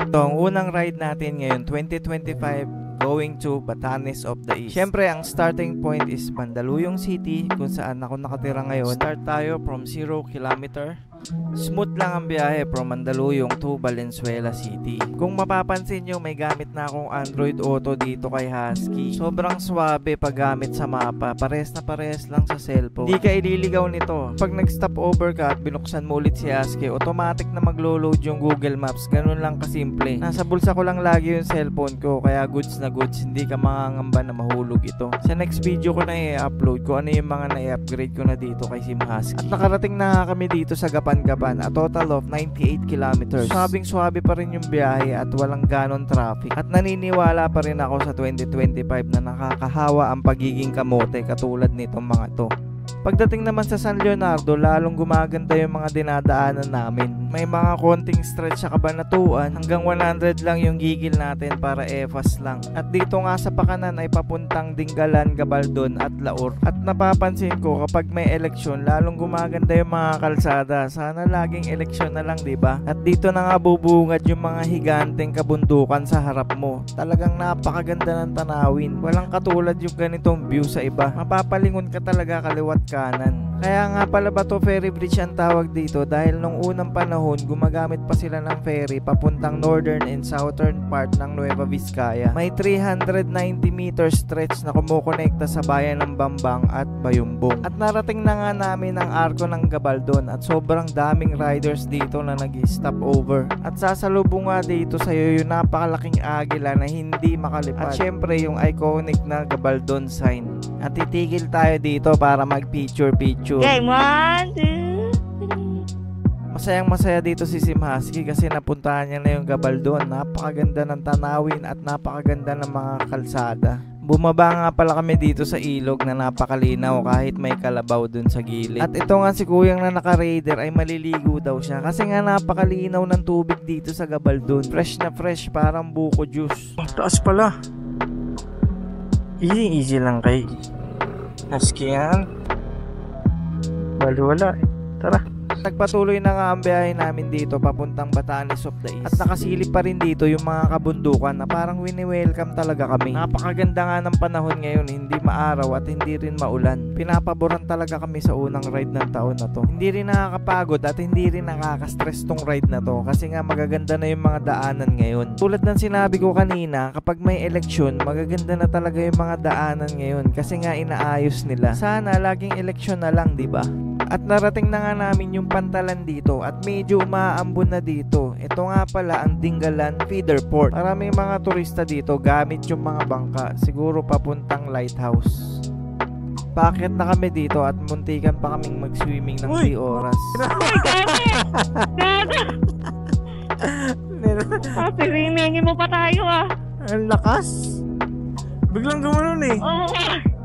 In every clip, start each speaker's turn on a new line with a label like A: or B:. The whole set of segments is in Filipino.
A: Ito ang unang ride natin ngayon, 2025, going to Batanes of the East. Siyempre, ang starting point is Mandaluyong City, kung saan ako nakatira ngayon. Start tayo from 0 kilometer. Smooth lang ang biyahe from Mandaluyong to Valenzuela City. Kung mapapansin nyo, may gamit na akong Android Auto dito kay Husky. Sobrang swabe pag gamit sa mapa. Pares na pares lang sa cellphone. Hindi ka ililigaw nito. Pag nag-stop over ka at binuksan mo ulit si Husky, automatic na maglo-load yung Google Maps. Ganun lang kasimple. Nasa bulsa ko lang lagi yung cellphone ko, kaya goods na goods. Hindi ka mangangamba na mahulog ito. Sa next video ko na i-upload ko ano yung mga na-i-upgrade ko na dito kay Sim Husky. At nakarating na kami dito sa Gapan, a total of 98 kilometers. Swabing-swabe pa rin yung biyahe at walang ganon traffic. At naniniwala pa rin ako sa 2025 na nakakahawa ang pagiging kamote katulad nitong mga to. Pagdating naman sa San Leonardo, lalong gumaganda yung mga dinadaanan namin. May mga konting stretch sa Kabanatuan, hanggang 100 lang yung gigil natin para e-fast lang. At dito nga sa pakanan ay papuntang Dingalan, Gabaldon at Laur. At napapansin ko kapag may eleksyon, lalong gumaganda yung mga kalsada. Sana laging eleksyon na lang, diba? At dito na nga bubungad yung mga higanteng kabundukan sa harap mo. Talagang napakaganda ng tanawin. Walang katulad yung ganitong view sa iba. Mapapalingon ka talaga kaliwat kanan. Kaya nga pala Bato Ferry Bridge ang tawag dito dahil nung unang panahon gumagamit pa sila ng ferry papuntang northern and southern part ng Nueva Vizcaya. May 390 meter stretch na kumukonekta sa bayan ng Bambang at Bayumbong. At narating na nga namin ang arko ng Gabaldon at sobrang daming riders dito na nag-stop over. At sasalubong nga dito sa iyo yung napakalaking agila na hindi makalipad. At syempre yung iconic na Gabaldon sign. At titigil tayo dito para mag-picture-picture.
B: Okay, 1, 2.
A: Masayang masaya dito si Sim Husky kasi napuntahan niya na yung Gabaldon. Napakaganda ng tanawin at napakaganda ng mga kalsada. Bumaba nga pala kami dito sa ilog na napakalinaw kahit may kalabaw dun sa gilid. At ito nga si kuyang na naka-raider ay maliligo daw siya kasi nga napakalinaw ng tubig dito sa Gabaldon. Fresh na fresh, parang buko juice.
C: Taas pala. Easy lang kay Husky yan. Wala eh. Tara.
A: Nagpatuloy na nga ang biyahe namin dito papuntang Batanes of the East. At nakasilip pa rin dito yung mga kabundukan na parang wini-welcome talaga kami. Napakaganda nga ng panahon ngayon, hindi maaraw at hindi rin maulan. Pinapaboran talaga kami sa unang ride ng taon na to. Hindi rin nakakapagod at hindi rin nakaka-stress tong ride na to kasi nga magaganda na yung mga daanan ngayon. Tulad ng sinabi ko kanina, kapag may eleksyon, magaganda na talaga yung mga daanan ngayon kasi nga inaayos nila. Sana laging eleksyon na lang, diba? At narating na nga namin yung Pantalan dito at medyo umaambon na dito. Ito nga pala ang Dingalan Feeder Port. Maraming mga turista dito gamit yung mga bangka, siguro papuntang lighthouse. Paakyat na kami dito at muntikan pa kaming mag-swimming ng 3 oras.
B: Swimmingin mo pa tayo ah.
C: Ang lakas. Biglang gumanon eh.
B: Oo.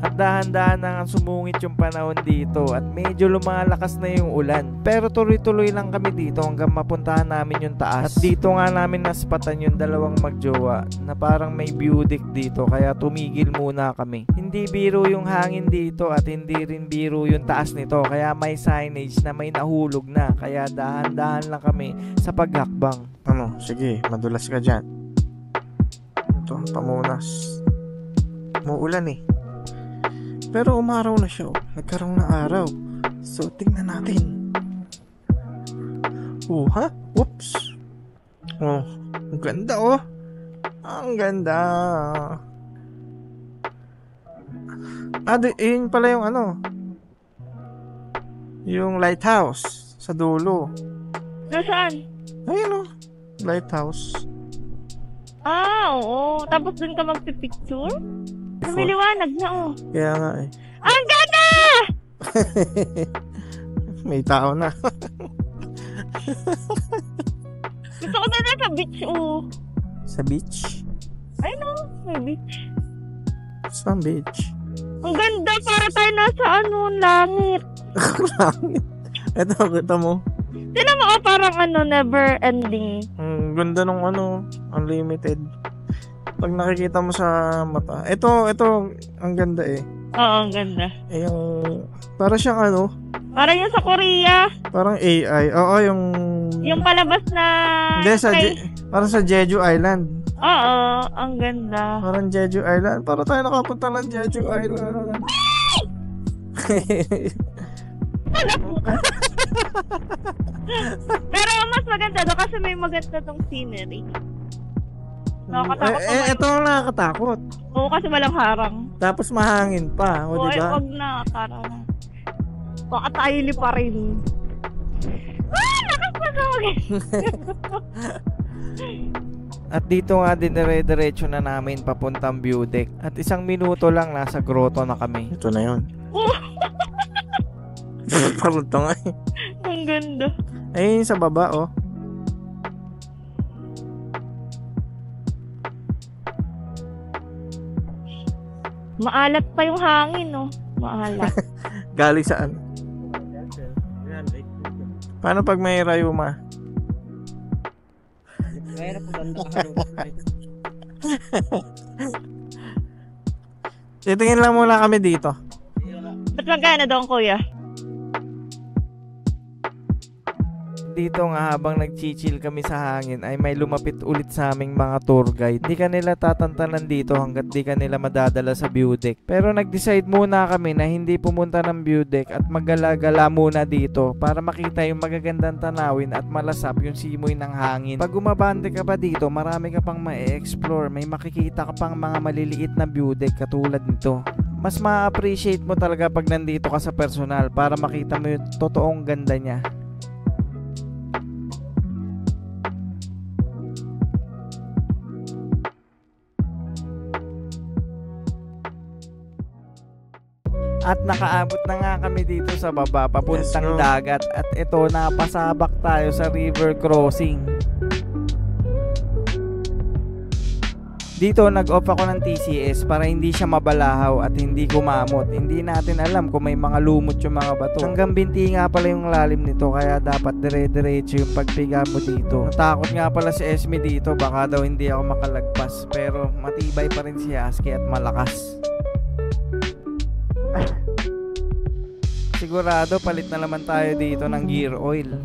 A: At dahan-dahan na sumungit yung panahon dito at medyo lumalakas na yung ulan. Pero tuloy-tuloy lang kami dito hanggang mapuntahan namin yung taas. At dito nga namin naspatan yung dalawang magjowa na parang may view deck dito kaya tumigil muna kami. Hindi biro yung hangin dito at hindi rin biro yung taas nito kaya may signage na may nahulog na. Kaya dahan-dahan lang kami sa paghakbang.
C: Ano, sige, madulas ka dyan. Ito, pamunas. Muulan eh. Pero umaraw na siya, oh. Nagkaroon ng araw. So, tingnan natin. Ha? Whoops. Oh, ang ganda, oh. Ang ganda. Yun pala yung ano. Yung lighthouse sa dulo.
B: Nasaan?
C: Ayun, oh. Lighthouse.
B: Ah, oo. Tapos dun ka magpipicture? Lumiliwanag na oh.
C: Kaya nga eh.
B: Ang ganda!
C: May tao na.
B: Gusto ko na sa beach oh.
C: Sa beach?
B: Ay no, may beach.
C: Saan beach?
B: Ang ganda, para tayo nasa ano, langit.
C: Langit? Ito mo.
B: Tignan mo oh, parang ano, never ending.
C: Ang ganda nung ano, unlimited. Pag nakikita mo sa mata. Ito, ang ganda eh.
B: Oo, ang ganda.
C: Eh, yung, para siyang ano,
B: Parang yung sa Korea.
C: parang AI. Oo, yung
B: Yung palabas na...
C: Hindi, parang sa Jeju Island.
B: Oo, ang ganda.
C: Parang Jeju Island. Para tayo nakapunta ng Jeju Island.
B: Pero mas maganda doon kasi may maganda tong scenery. Nakakatakot naman.
C: Ito ang nakakatakot.
B: Oo, kasi walang harang.
C: Tapos mahangin pa, o
B: Oo,
C: diba?
B: wag na, parang baka tayo pa rin. Lakas pa sa
A: At dito nga din dire-diretso na namin papuntang view deck. At 1 minuto lang nasa grotto na kami.
C: Ito na yun. Parang ito nga eh.
B: Ang ganda.
C: Ayun sa baba, oh.
B: Maalat pa yung hangin, no? Maalat.
C: Galing saan? Paano pag may rayuma? Titingin lang muna kami dito.
B: Ba't magkano doon, kuya?
A: Dito nga habang nag-chill kami sa hangin ay may lumapit ulit sa aming mga tour guide. Di ka nila tatantanan dito hanggat di ka nila madadala sa view deck. Pero nag-decide muna kami na hindi pumunta ng view deck at magala-gala muna dito para makita yung magagandang tanawin at malasap yung simoy ng hangin. Pag umabante ka pa dito, marami ka pang ma-explore. May makikita ka pang mga maliliit na view deck katulad nito. Mas ma-appreciate mo talaga pag nandito ka sa personal para makita mo yung totoong ganda niya. At nakaabot na nga kami dito sa baba papuntang dagat. At ito, napasabak tayo sa river crossing. Dito nag-off ako ng TCS para hindi siya mabalahaw at hindi kumamot. Hindi natin alam kung may mga lumot yung mga bato. Hanggang binti nga pala yung lalim nito, kaya dapat dire-diretso yung pagpiga mo dito. Natakot nga pala si Esme dito, baka daw hindi ako makalagpas. Pero matibay pa rin si Husky at malakas. Sigurado palit na naman tayo dito ng gear oil.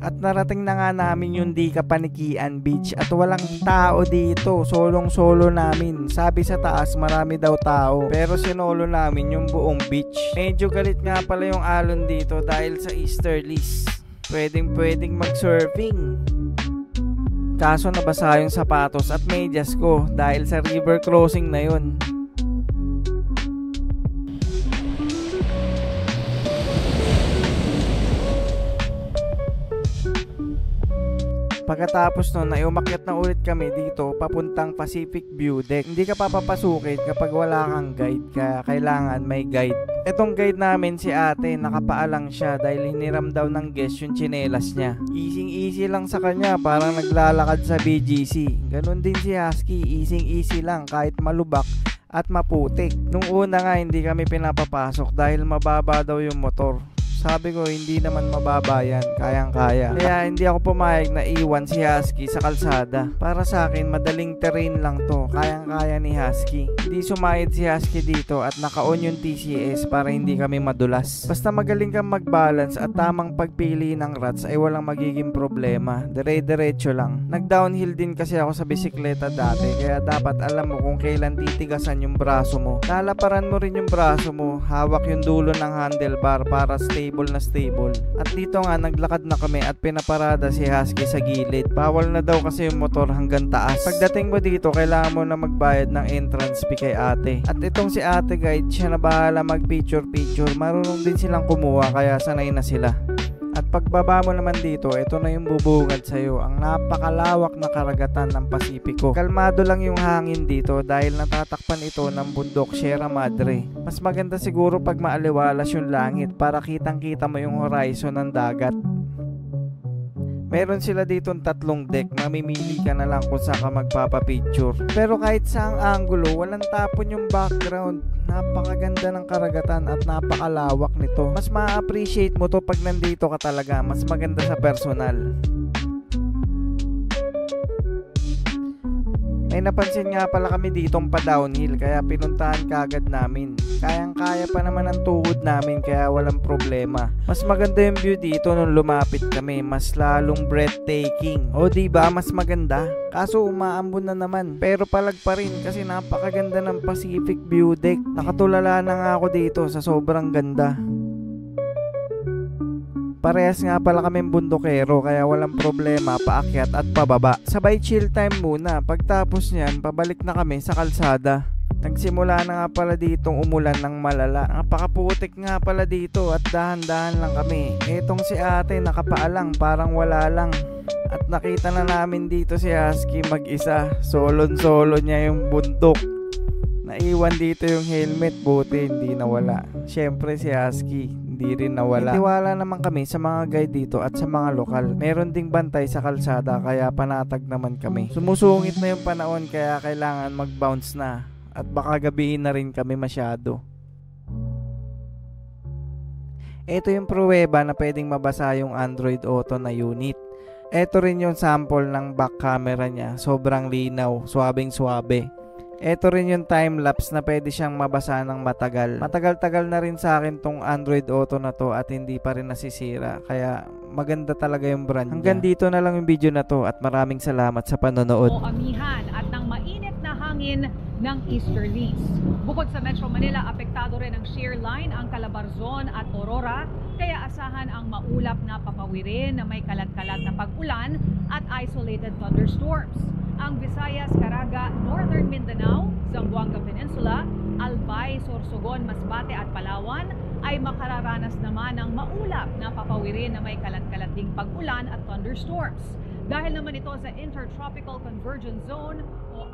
A: At narating na nga namin yung Di Kapanikian Beach at walang tao dito. Solong-solo namin. Sabi sa taas marami daw tao, pero sinolo namin yung buong beach. Medyo galit nga pala yung alon dito dahil sa easterlies. Pwedeng mag-surfing. Kaso nabasa yung sapatos at medyas ko dahil sa river crossing na yun. Pagkatapos nun ay umakyat na ulit kami dito papuntang Pacific View Deck. Hindi ka papapasukin kapag wala kang guide, kaya kailangan may guide. Etong guide namin si ate, nakapaalang siya dahil hiniram daw ng guest yung tsinelas niya. Easy lang sa kanya, parang naglalakad sa BGC. Ganon din si Husky, easy lang kahit malubak at maputik. Nung una nga hindi kami pinapapasok dahil mababa daw yung motor. Sabi ko hindi naman mababa yan, kayang-kaya. Kaya hindi ako pumayag na iwan si Husky sa kalsada. Para sa akin madaling terrain lang to, kayang-kaya ni Husky. Hindi sumayad si Husky dito at naka-on yung TCS para hindi kami madulas. Basta magaling kang mag-balance at tamang pagpili ng rats ay walang magiging problema. Dire-diretso lang. Nag-downhill din kasi ako sa bisikleta dati, kaya dapat alam mo kung kailan titigasan yung braso mo. Lalaparan mo rin yung braso mo, hawak yung dulo ng handlebar para stable. At dito nga naglakad na kami at pinaparada si Husky sa gilid. Bawal na daw kasi yung motor hanggang taas. Pagdating mo dito kailangan mo na magbayad ng entrance fee kay ate. At itong si ate guide, siya na bahala mag picture. Marunong din silang kumuha kaya sanay na sila. At pagbaba mo naman dito, ito na yung bubungad sa'yo, ang napakalawak na karagatan ng Pasipiko. Kalmado lang yung hangin dito dahil natatakpan ito ng bundok Sierra Madre. Mas maganda siguro pag maaliwalas yung langit para kitang-kita mo yung horizon ng dagat. Meron sila ditong 3 deck, mamimili ka na lang kung saan ka magpapapicture. Pero kahit saang angulo, walang tapon yung background. Napakaganda ng karagatan at napakalawak nito. Mas ma-appreciate mo to pag nandito ka talaga, mas maganda sa personal. May napansin nga pala kami ditong pa downhill kaya pinuntahan kagad namin. Kayang-kaya pa naman ang tuhod namin kaya walang problema. Mas maganda yung view dito nung lumapit kami, mas lalong breathtaking. O diba, mas maganda. Kaso umaambon na naman, pero palag pa rin kasi napakaganda ng Pacific View Deck. Nakatulala na nga ako dito sa sobrang ganda. Parehas nga pala kaming bundokero kaya walang problema paakyat at pababa. Sabay chill time muna, pagtapos niyan pabalik na kami sa kalsada. Nagsimula na nga pala ditong umulan ng malala. Napakaputik nga pala dito at dahan-dahan lang kami. Etong si ate nakapaalang parang wala lang. At nakita na namin dito si Husky mag-isa. Solon-solo niya yung bundok. Naiwan dito yung helmet, buti hindi nawala. Syempre si Husky hindi rin nawala. Itiwala naman kami sa mga guide dito at sa mga lokal. Meron ding bantay sa kalsada kaya panatag naman kami. Sumusungit na yung panahon kaya kailangan mag-bounce na. At baka gabihin na rin kami masyado. Ito yung pruweba na pwedeng mabasa yung Android Auto na unit. Ito rin yung sample ng back camera niya. Sobrang linaw, swabing-swabe. Ito rin yung time-lapse na pwede siyang mabasa ng matagal. Matagal-tagal na rin sa akin tong Android Auto na to at hindi pa rin nasisira. Kaya maganda talaga yung brand niya. Hanggang dito na lang yung video na to at maraming salamat sa panonood.
D: O amihan at ng mainit na hangin ng easterlies. Bukod sa Metro Manila, apektado rin ang shear line, ang Calabarzon at Aurora. Kaya asahan ang maulap na papawirin na may kalat-kalat na pag-ulan at isolated thunderstorms. Ang Visayas, Caraga, Northern Mindanao, Zamboanga Peninsula, Albay, Sorsogon, Masbate at Palawan ay makararanas naman ng maulap na papawirin na may kalat-kalat ding pag-ulan at thunderstorms. Dahil naman ito sa Intertropical Convergence Zone o